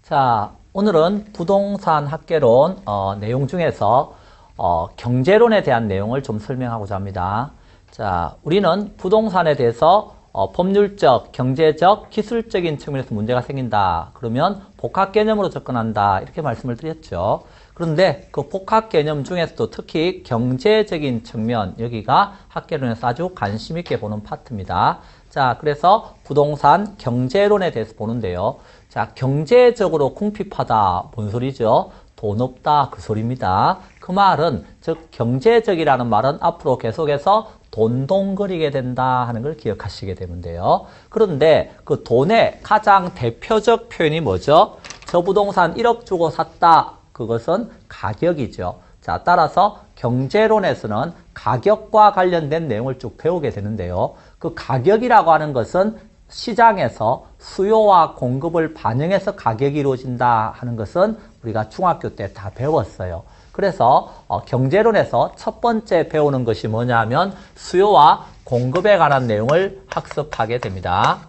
자, 오늘은 부동산 학개론 내용 중에서 경제론에 대한 내용을 좀 설명하고자 합니다. 자, 우리는 부동산에 대해서 법률적, 경제적, 기술적인 측면에서 문제가 생긴다. 그러면 복합 개념으로 접근한다. 이렇게 말씀을 드렸죠. 그런데 그 복합 개념 중에서도 특히 경제적인 측면, 여기가 학개론에서 아주 관심 있게 보는 파트입니다. 자, 그래서 부동산 경제론에 대해서 보는데요. 자, 경제적으로 궁핍하다. 뭔 소리죠? 돈 없다. 그 소리입니다. 그 말은, 즉, 경제적이라는 말은 앞으로 계속해서 돈동거리게 된다 하는 걸 기억하시게 되면 돼요. 그런데 그 돈의 가장 대표적 표현이 뭐죠? 저 부동산 1억 주고 샀다. 그것은 가격이죠. 자, 따라서 경제론에서는 가격과 관련된 내용을 쭉 배우게 되는데요. 그 가격이라고 하는 것은 시장에서 수요와 공급을 반영해서 가격이 이루어진다 하는 것은 우리가 중학교 때 다 배웠어요. 그래서 경제론에서 첫 번째 배우는 것이 뭐냐면 수요와 공급에 관한 내용을 학습하게 됩니다.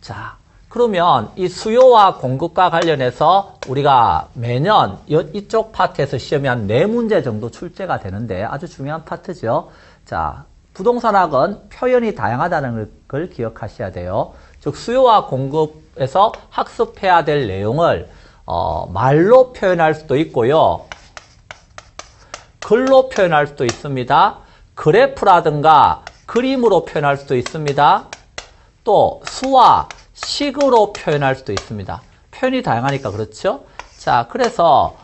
자, 그러면 이 수요와 공급과 관련해서 우리가 매년 이쪽 파트에서 시험이 한 4문제 정도 출제가 되는데 아주 중요한 파트죠. 자, 부동산학은 표현이 다양하다는 걸 기억하셔야 돼요. 즉 수요와 공급에서 학습해야 될 내용을 말로 표현할 수도 있고요. 글로 표현할 수도 있습니다. 그래프라든가 그림으로 표현할 수도 있습니다. 또 수와 식으로 표현할 수도 있습니다. 표현이 다양하니까 그렇죠? 자, 그래서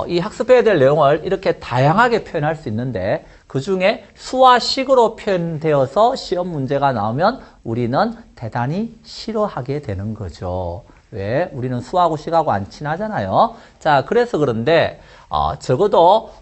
이 학습해야 될 내용을 이렇게 다양하게 표현할 수 있는데 그 중에 수와 식으로 표현되어서 시험 문제가 나오면 우리는 대단히 싫어하게 되는 거죠. 왜? 우리는 수하고 식하고 안 친하잖아요. 자, 그래서 그런데 적어도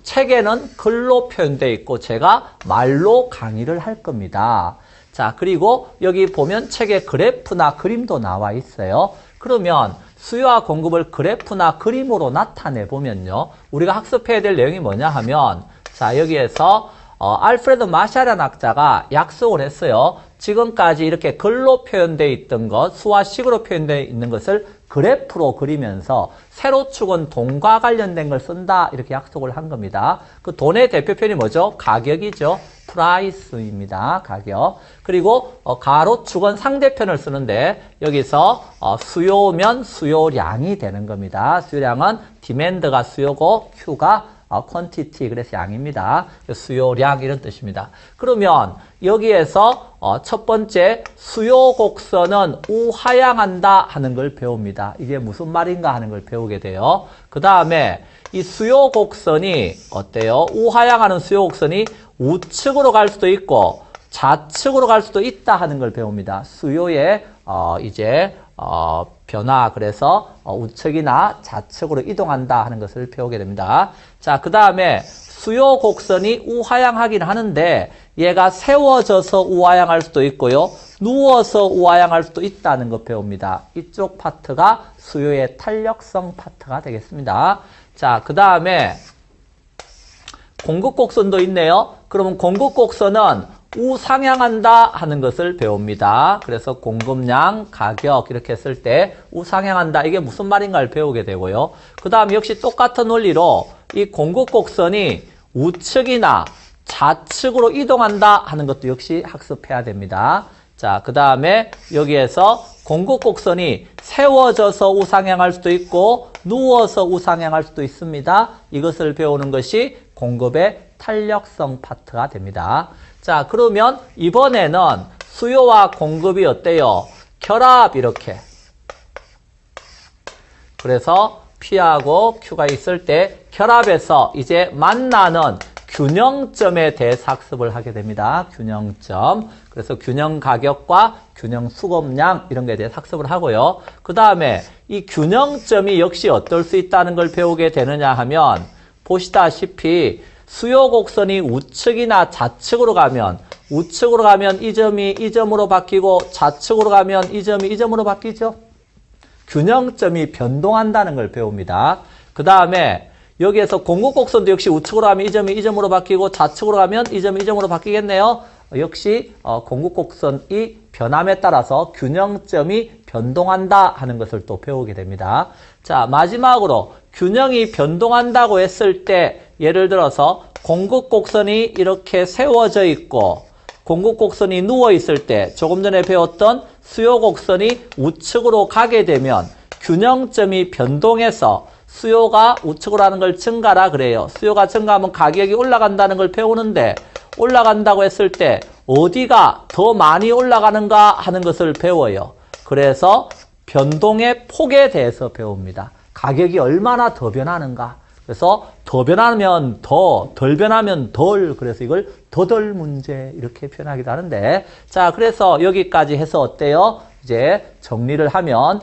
책에는 글로 표현되어 있고 제가 말로 강의를 할 겁니다. 자, 그리고 여기 보면 책에 그래프나 그림도 나와 있어요. 그러면 수요와 공급을 그래프나 그림으로 나타내 보면요. 우리가 학습해야 될 내용이 뭐냐 하면 자, 여기에서 알프레드 마샬이라는 학자가 약속을 했어요. 지금까지 이렇게 글로 표현되어 있던 것, 수와 식으로 표현되어 있는 것을 그래프로 그리면서 세로축은 돈과 관련된 걸 쓴다. 이렇게 약속을 한 겁니다. 그 돈의 대표편이 뭐죠? 가격이죠. 프라이스입니다. 가격. 그리고 가로축은 상대편을 쓰는데 여기서 수요면 수요량이 되는 겁니다. 수요량은 디맨드가 수요고 Q가 quantity, 그래서 양입니다. 수요량 이런 뜻입니다. 그러면 여기에서 첫 번째 수요 곡선은 우하향한다 하는 걸 배웁니다. 이게 무슨 말인가 하는 걸 배우게 돼요. 그 다음에 이 수요 곡선이 어때요? 우하향하는 수요 곡선이 우측으로 갈 수도 있고 좌측으로 갈 수도 있다 하는 걸 배웁니다. 수요의 변화, 그래서 우측이나 좌측으로 이동한다 하는 것을 배우게 됩니다. 자, 그 다음에 수요 곡선이 우하향하긴 하는데 얘가 세워져서 우하향할 수도 있고요. 누워서 우하향할 수도 있다는 것 배웁니다. 이쪽 파트가 수요의 탄력성 파트가 되겠습니다. 자, 그 다음에 공급 곡선도 있네요. 그러면 공급 곡선은 우상향한다 하는 것을 배웁니다. 그래서 공급량, 가격 이렇게 했을 때 우상향한다. 이게 무슨 말인가를 배우게 되고요. 그 다음 역시 똑같은 원리로 이 공급 곡선이 우측이나 좌측으로 이동한다 하는 것도 역시 학습해야 됩니다. 자, 그 다음에 여기에서 공급 곡선이 세워져서 우상향할 수도 있고 누워서 우상향할 수도 있습니다. 이것을 배우는 것이 공급의 탄력성 파트가 됩니다. 자, 그러면 이번에는 수요와 공급이 어때요? 결합 이렇게. 그래서 P하고 Q가 있을 때 결합해서 이제 만나는 균형점에 대해서 학습을 하게 됩니다. 균형점. 그래서 균형 가격과 균형 수급량 이런 거에 대해서 학습을 하고요. 그 다음에 이 균형점이 역시 어떨 수 있다는 걸 배우게 되느냐 하면 보시다시피 수요 곡선이 우측이나 좌측으로 가면 우측으로 가면 이 점이 이 점으로 바뀌고 좌측으로 가면 이 점이 이 점으로 바뀌죠. 균형점이 변동한다는 걸 배웁니다. 그 다음에 여기에서 공급 곡선도 역시 우측으로 가면 이 점이 이 점으로 바뀌고 좌측으로 가면 이 점이 이 점으로 바뀌겠네요. 역시 공급 곡선이 변함에 따라서 균형점이 변동한다 하는 것을 또 배우게 됩니다. 자, 마지막으로 균형이 변동한다고 했을 때 예를 들어서 공급곡선이 이렇게 세워져 있고 공급곡선이 누워 있을 때 조금 전에 배웠던 수요곡선이 우측으로 가게 되면 균형점이 변동해서 수요가 우측으로 하는 걸 증가라 그래요. 수요가 증가하면 가격이 올라간다는 걸 배우는데 올라간다고 했을 때 어디가 더 많이 올라가는가 하는 것을 배워요. 그래서 변동의 폭에 대해서 배웁니다. 가격이 얼마나 더 변하는가. 그래서 더 변하면 더, 덜 변하면 덜. 그래서 이걸 더덜 문제 이렇게 표현하기도 하는데 자, 그래서 여기까지 해서 어때요? 이제 정리를 하면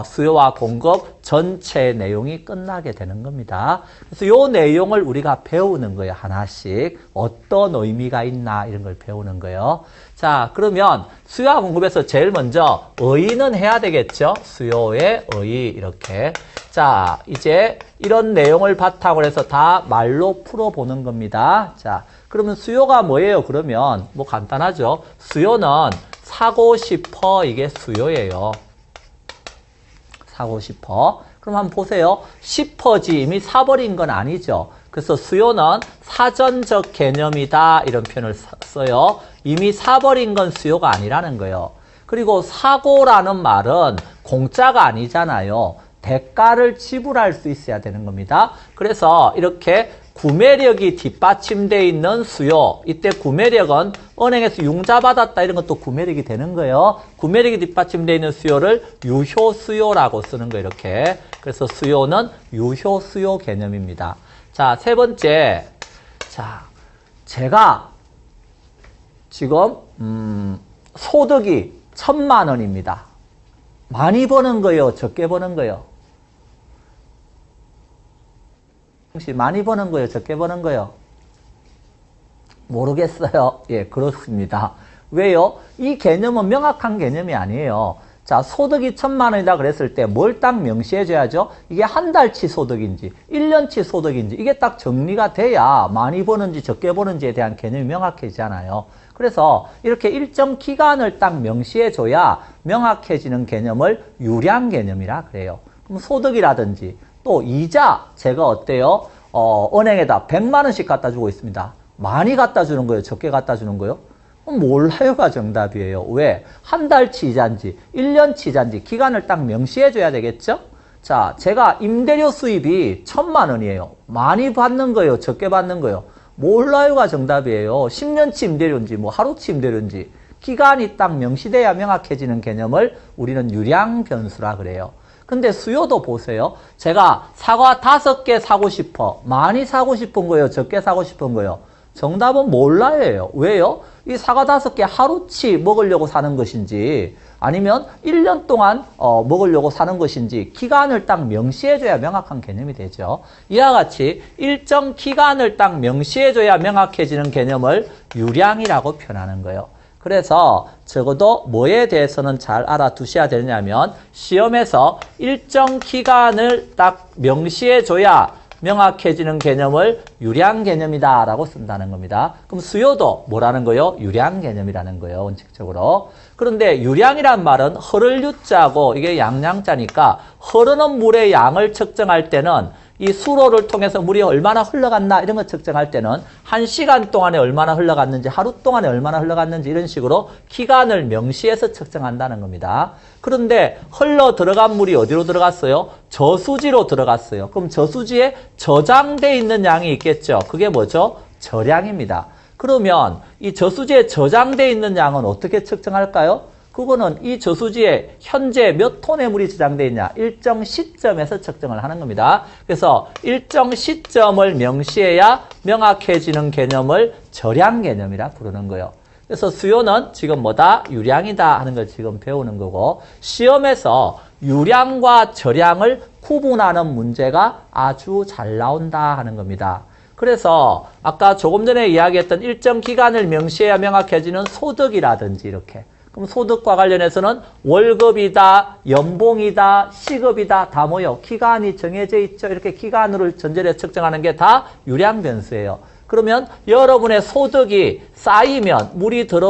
수요와 공급 전체 내용이 끝나게 되는 겁니다. 그래서 이 내용을 우리가 배우는 거예요. 하나씩. 어떤 의미가 있나 이런 걸 배우는 거예요. 자, 그러면 수요와 공급에서 제일 먼저 의의는 해야 되겠죠. 수요의 의의 이렇게. 자, 이제 이런 내용을 바탕으로 해서 다 말로 풀어보는 겁니다. 자, 그러면 수요가 뭐예요? 그러면 뭐 간단하죠. 수요는 사고 싶어 이게 수요예요. 사고 싶어. 그럼 한번 보세요. 싶어지 이미 사버린 건 아니죠. 그래서 수요는 사전적 개념이다 이런 표현을 써요. 이미 사버린 건 수요가 아니라는 거예요. 그리고 사고라는 말은 공짜가 아니잖아요. 대가를 지불할 수 있어야 되는 겁니다. 그래서 이렇게 구매력이 뒷받침되어 있는 수요. 이때 구매력은 은행에서 융자 받았다 이런 것도 구매력이 되는 거예요. 구매력이 뒷받침되어 있는 수요를 유효수요라고 쓰는 거예요. 이렇게. 그래서 수요는 유효수요 개념입니다. 자, 세 번째. 자, 제가 지금 소득이 1,000만 원입니다. 많이 버는 거예요? 적게 버는 거예요? 혹시 많이 버는 거예요? 적게 버는 거예요? 모르겠어요. 예, 그렇습니다. 왜요? 이 개념은 명확한 개념이 아니에요. 자, 소득이 1,000만 원이다 그랬을 때 뭘 딱 명시해줘야죠? 이게 한 달치 소득인지 1년치 소득인지 이게 딱 정리가 돼야 많이 버는지 적게 버는지에 대한 개념이 명확해지잖아요. 그래서 이렇게 일정 기간을 딱 명시해줘야 명확해지는 개념을 유량 개념이라 그래요. 그럼 소득이라든지 또 이자 제가 어때요? 은행에다 100만 원씩 갖다 주고 있습니다. 많이 갖다 주는 거예요? 적게 갖다 주는 거예요? 몰라요가 정답이에요. 왜? 한 달치 이자인지 1년치 이자인지 기간을 딱 명시해 줘야 되겠죠? 자, 제가 임대료 수입이 1,000만 원이에요. 많이 받는 거예요? 적게 받는 거예요? 몰라요가 정답이에요. 10년치 임대료인지 뭐 하루치 임대료인지 기간이 딱 명시돼야 명확해지는 개념을 우리는 유량 변수라 그래요. 근데 수요도 보세요. 제가 사과 5개 사고 싶어. 많이 사고 싶은 거예요? 적게 사고 싶은 거예요? 정답은 몰라요. 왜요? 이 사과 5개 하루치 먹으려고 사는 것인지 아니면 1년 동안 먹으려고 사는 것인지 기간을 딱 명시해줘야 명확한 개념이 되죠. 이와 같이 일정 기간을 딱 명시해줘야 명확해지는 개념을 유량이라고 표현하는 거예요. 그래서 적어도 뭐에 대해서는 잘 알아두셔야 되냐면 시험에서 일정 기간을 딱 명시해줘야 명확해지는 개념을 유량 개념이다 라고 쓴다는 겁니다. 그럼 수요도 뭐라는 거예요? 유량 개념이라는 거예요. 원칙적으로. 그런데 유량이란 말은 흐를 유자고 이게 양양자니까 흐르는 물의 양을 측정할 때는 이 수로를 통해서 물이 얼마나 흘러갔나 이런 거 측정할 때는 1시간 동안에 얼마나 흘러갔는지 하루 동안에 얼마나 흘러갔는지 이런 식으로 기간을 명시해서 측정한다는 겁니다. 그런데 흘러 들어간 물이 어디로 들어갔어요? 저수지로 들어갔어요. 그럼 저수지에 저장돼 있는 양이 있겠죠. 그게 뭐죠? 저량입니다. 그러면 이 저수지에 저장돼 있는 양은 어떻게 측정할까요? 그거는 이 저수지에 현재 몇 톤의 물이 저장되어 있냐 일정 시점에서 측정을 하는 겁니다. 그래서 일정 시점을 명시해야 명확해지는 개념을 저량 개념이라 부르는 거예요. 그래서 수요는 지금 뭐다? 유량이다 하는 걸 지금 배우는 거고 시험에서 유량과 저량을 구분하는 문제가 아주 잘 나온다 하는 겁니다. 그래서 아까 조금 전에 이야기했던 일정 기간을 명시해야 명확해지는 소득이라든지 이렇게 그럼 소득과 관련해서는 월급이다, 연봉이다, 시급이다 다 뭐요? 기간이 정해져 있죠. 이렇게 기간으로 전제를 측정하는 게 다 유량 변수예요. 그러면 여러분의 소득이 쌓이면 물이 들어